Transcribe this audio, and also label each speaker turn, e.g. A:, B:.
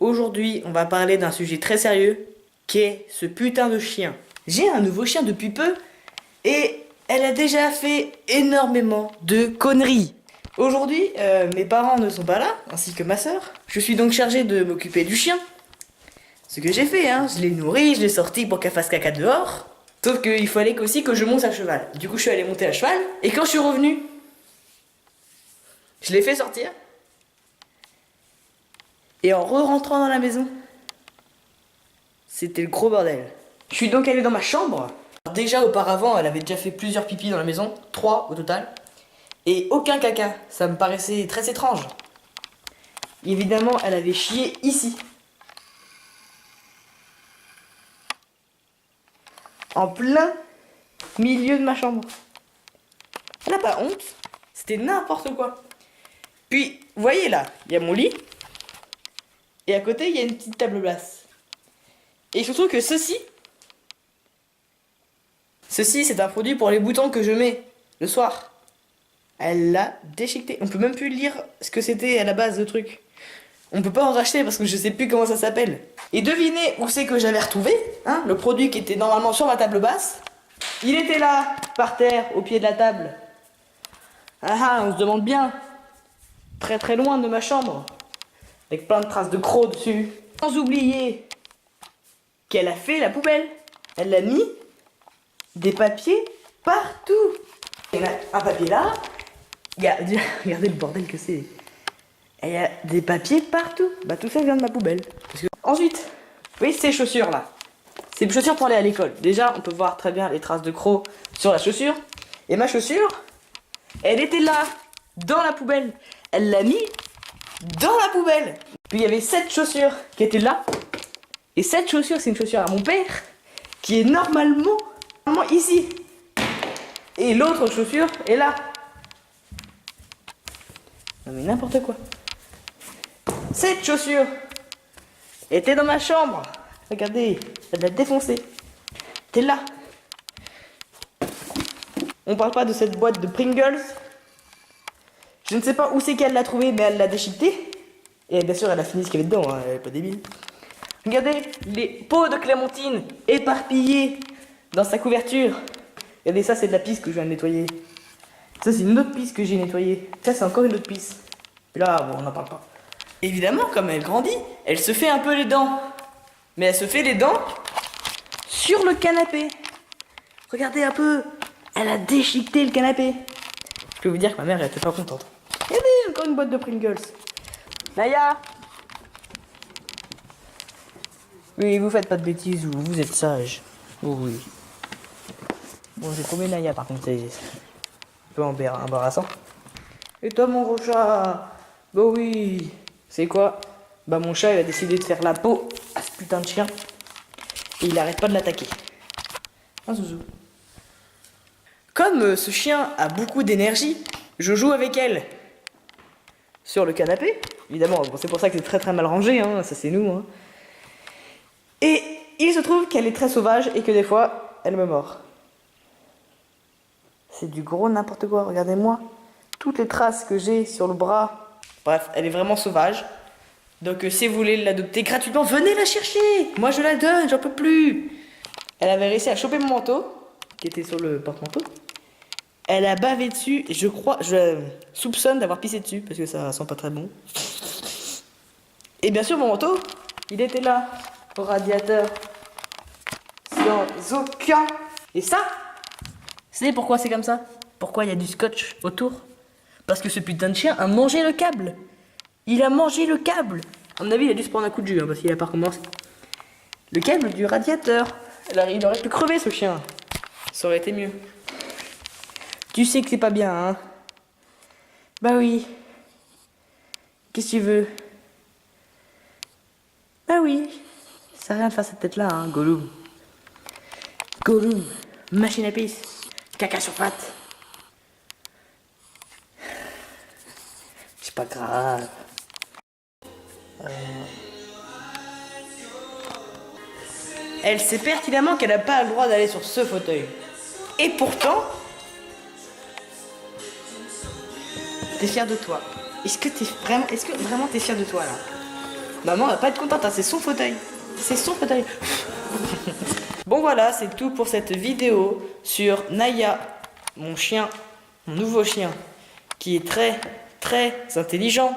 A: Aujourd'hui, on va parler d'un sujet très sérieux, qui est ce putain de chien. J'ai un nouveau chien depuis peu, et elle a déjà fait énormément de conneries. Aujourd'hui, mes parents ne sont pas là, ainsi que ma soeur. Je suis donc chargé de m'occuper du chien. Ce que j'ai fait, hein, je l'ai nourri, je l'ai sorti pour qu'elle fasse caca dehors. Sauf qu'il fallait aussi que je monte à cheval. Du coup, je suis allé monter à cheval, et quand je suis revenu, je l'ai fait sortir. Et en re-rentrant dans la maison, c'était le gros bordel. Je suis donc allé dans ma chambre. Déjà auparavant, elle avait déjà fait plusieurs pipis dans la maison, 3 au total. Et aucun caca, ça me paraissait très étrange. Évidemment, elle avait chié ici. En plein milieu de ma chambre. Elle n'a pas honte, c'était n'importe quoi. Puis, vous voyez là, il y a mon lit. Et à côté, il y a une petite table basse. Et surtout que ceci, c'est un produit pour les boutons que je mets le soir. Elle l'a déchiqueté. On peut même plus lire ce que c'était à la base, le truc. On peut pas en racheter parce que je sais plus comment ça s'appelle. Et devinez où c'est que j'avais retrouvé, hein, le produit qui était normalement sur ma table basse. Il était là, par terre, au pied de la table. Ah, on se demande bien. Très très loin de ma chambre. Avec plein de traces de crocs dessus. Sans oublier qu'elle a fait la poubelle. Elle a mis des papiers partout. Il y a un papier là. Regardez le bordel que c'est. Il y a des papiers partout. Bah tout ça vient de ma poubelle. Ensuite, vous voyez ces chaussures là. C'est une chaussure pour aller à l'école. Déjà, on peut voir très bien les traces de crocs sur la chaussure. Et ma chaussure, elle était là, dans la poubelle. Elle l'a mis dans la poubelle. Puis il y avait cette chaussure qui était là. Et cette chaussure, c'est une chaussure à mon père, qui est normalement ici. Et l'autre chaussure est là. Non mais n'importe quoi. Cette chaussure était dans ma chambre. Regardez, elle l'a défoncée. T'es là. On parle pas de cette boîte de Pringles. Je ne sais pas où c'est qu'elle l'a trouvée, mais elle l'a déchiquetée. Et bien sûr, elle a fini ce qu'il y avait dedans, hein, elle est pas débile. Regardez les pots de clémentine éparpillés dans sa couverture. Regardez, ça c'est de la pisse que je viens de nettoyer. Ça c'est une autre pisse que j'ai nettoyée. Ça c'est encore une autre pisse. Et là, bon, on n'en parle pas. Évidemment, comme elle grandit, elle se fait un peu les dents. Mais elle se fait les dents sur le canapé. Regardez un peu. Elle a déchiqueté le canapé. Je peux vous dire que ma mère elle était pas contente. Regardez, encore une boîte de Pringles. Naya. Oui, vous faites pas de bêtises, vous êtes sage. Oh oui. Bon, j'ai trouvé Naya par contre, c'est un peu embarrassant. Et toi mon gros chat? Bah oui. C'est quoi? Bah mon chat il a décidé de faire la peau à ce putain de chien. Et il arrête pas de l'attaquer. Un zouzou. Comme ce chien a beaucoup d'énergie, je joue avec elle. Sur le canapé, évidemment, bon, c'est pour ça que c'est très très mal rangé, hein, ça c'est nous. Hein. Et il se trouve qu'elle est très sauvage et que des fois, elle me mord. C'est du gros n'importe quoi, regardez-moi. Toutes les traces que j'ai sur le bras. Bref, elle est vraiment sauvage. Donc si vous voulez l'adopter gratuitement, venez la chercher. Moi je la donne, j'en peux plus. Elle avait réussi à choper mon manteau, qui était sur le porte-manteau. Elle a bavé dessus, et je soupçonne d'avoir pissé dessus, parce que ça sent pas très bon. Et bien sûr, mon manteau, il était là, au radiateur. Sans aucun. Et ça, c'est pourquoi c'est comme ça. Pourquoi il y a du scotch autour? Parce que ce putain de chien a mangé le câble. Il a mangé le câble. À mon avis, il a dû se prendre un coup de jus, hein, parce qu'il a pas recommencé. Le câble du radiateur. Il aurait pu crever, ce chien. Ça aurait été mieux. Tu sais que c'est pas bien, hein? Bah oui. Qu'est-ce que tu veux? Bah oui. Ça sert à rien de faire cette tête-là, hein, Gollum. Gollum. Machine à pisse. Caca sur pattes. C'est pas grave. Elle sait pertinemment qu'elle n'a pas le droit d'aller sur ce fauteuil. Et pourtant, t'es fier de toi. Est-ce que vraiment t'es fier de toi là? Maman va pas être contente, hein, c'est son fauteuil. C'est son fauteuil. Bon voilà, c'est tout pour cette vidéo sur Naya, mon chien, mon nouveau chien, qui est très très intelligent.